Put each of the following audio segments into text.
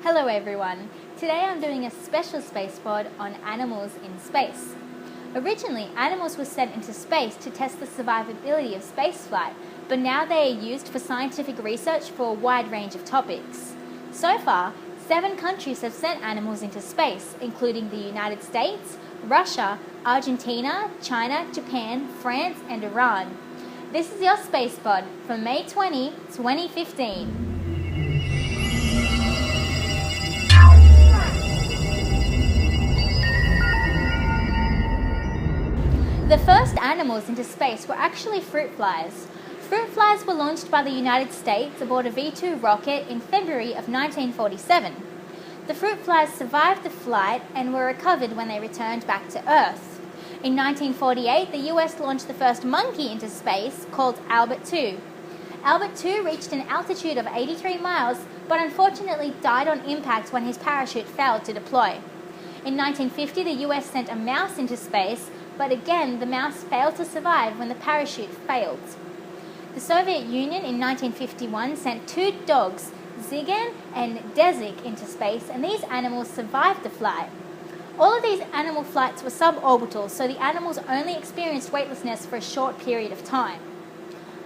Hello everyone! Today I'm doing a special space pod on animals in space. Originally, animals were sent into space to test the survivability of spaceflight, but now they are used for scientific research for a wide range of topics. So far, 7 countries have sent animals into space, including the United States, Russia, Argentina, China, Japan, France and Iran. This is your space pod for May 20, 2015. The first animals into space were actually fruit flies. Fruit flies were launched by the United States aboard a V-2 rocket in February of 1947. The fruit flies survived the flight and were recovered when they returned back to Earth. In 1948, the US launched the first monkey into space, called Albert II. Albert II reached an altitude of 83 miles, but unfortunately died on impact when his parachute failed to deploy. In 1950, the US sent a mouse into space, but again the mouse failed to survive when the parachute failed. The Soviet Union in 1951 sent 2 dogs, Zigan and Dezik, into space, and these animals survived the flight. All of these animal flights were suborbital, so the animals only experienced weightlessness for a short period of time.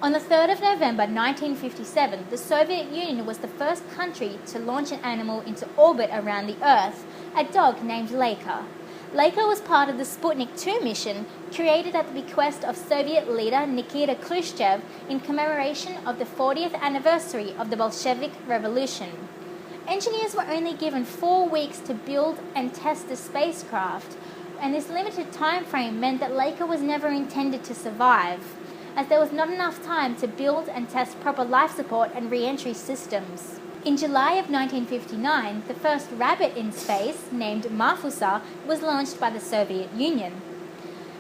On the 3rd of November 1957, the Soviet Union was the first country to launch an animal into orbit around the Earth, a dog named Laika. Laika was part of the Sputnik 2 mission, created at the bequest of Soviet leader Nikita Khrushchev in commemoration of the 40th anniversary of the Bolshevik Revolution. Engineers were only given 4 weeks to build and test the spacecraft, and this limited time frame meant that Laika was never intended to survive, as there was not enough time to build and test proper life support and re-entry systems. In July of 1959, the first rabbit in space, named Mafusa, was launched by the Soviet Union.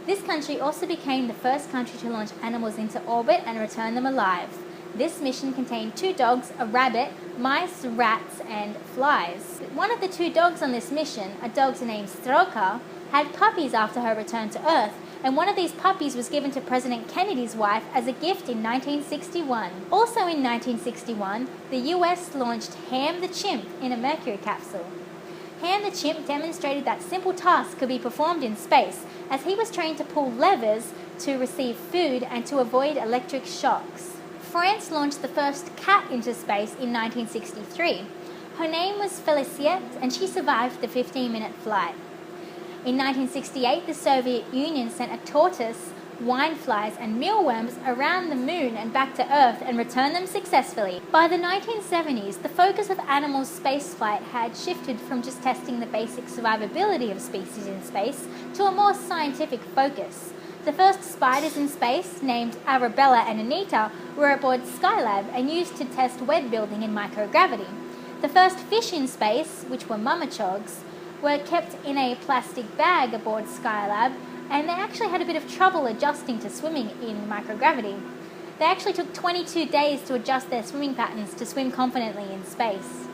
This country also became the first country to launch animals into orbit and return them alive. This mission contained 2 dogs, a rabbit, mice, rats, and flies. One of the 2 dogs on this mission, a dog named Stroka, had puppies after her return to Earth, and one of these puppies was given to President Kennedy's wife as a gift in 1961. Also in 1961, the US launched Ham the chimp in a Mercury capsule. Ham the chimp demonstrated that simple tasks could be performed in space, as he was trained to pull levers to receive food and to avoid electric shocks. France launched the first cat into space in 1963. Her name was Feliciette, and she survived the 15-minute flight. In 1968, the Soviet Union sent a tortoise, wine flies and mealworms around the moon and back to Earth and returned them successfully. By the 1970s, the focus of animal spaceflight had shifted from just testing the basic survivability of species in space to a more scientific focus. The first spiders in space, named Arabella and Anita, were aboard Skylab and used to test web building in microgravity. The first fish in space, which were mamachogs, were kept in a plastic bag aboard Skylab, and they actually had a bit of trouble adjusting to swimming in microgravity. They actually took 22 days to adjust their swimming patterns to swim confidently in space.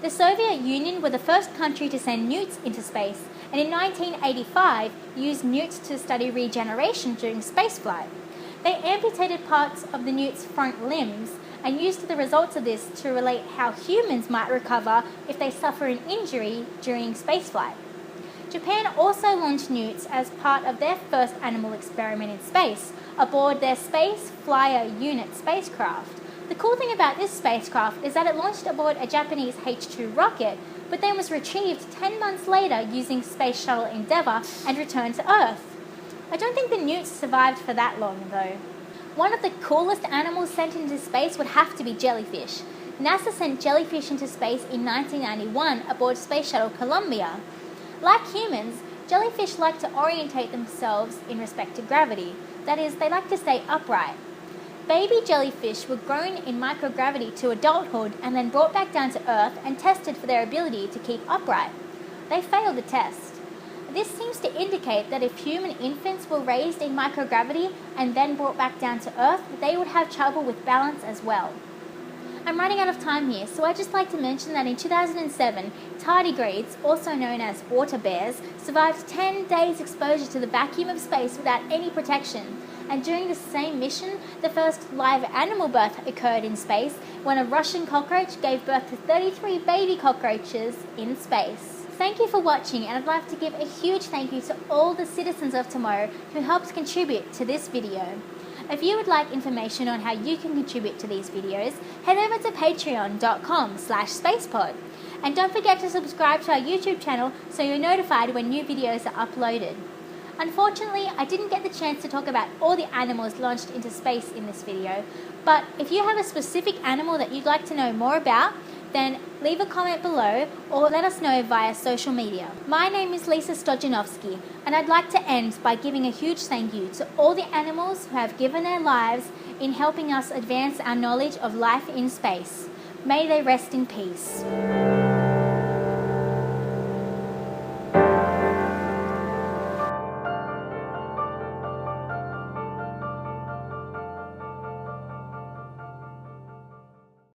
The Soviet Union were the first country to send newts into space, and in 1985 used newts to study regeneration during spaceflight. They amputated parts of the newt's front limbs and used the results of this to relate how humans might recover if they suffer an injury during spaceflight. Japan also launched newts as part of their first animal experiment in space, aboard their Space Flyer Unit spacecraft. The cool thing about this spacecraft is that it launched aboard a Japanese H-2 rocket, but then was retrieved 10 months later using Space Shuttle Endeavour and returned to Earth. I don't think the newts survived for that long though. One of the coolest animals sent into space would have to be jellyfish. NASA sent jellyfish into space in 1991 aboard Space Shuttle Columbia. Like humans, jellyfish like to orientate themselves in respect to gravity. That is, they like to stay upright. Baby jellyfish were grown in microgravity to adulthood and then brought back down to Earth and tested for their ability to keep upright. They failed the test. This seems to indicate that if human infants were raised in microgravity and then brought back down to Earth, they would have trouble with balance as well. I'm running out of time here, so I'd just like to mention that in 2007, tardigrades, also known as water bears, survived 10 days exposure to the vacuum of space without any protection. And during the same mission, the first live animal birth occurred in space when a Russian cockroach gave birth to 33 baby cockroaches in space. Thank you for watching, and I'd like to give a huge thank you to all the citizens of tomorrow who helped contribute to this video. If you would like information on how you can contribute to these videos, head over to patreon.com/spacepod. And don't forget to subscribe to our YouTube channel so you're notified when new videos are uploaded. Unfortunately, I didn't get the chance to talk about all the animals launched into space in this video, but if you have a specific animal that you'd like to know more about, then leave a comment below or let us know via social media. My name is Lisa Stojanovski, and I'd like to end by giving a huge thank you to all the animals who have given their lives in helping us advance our knowledge of life in space. May they rest in peace.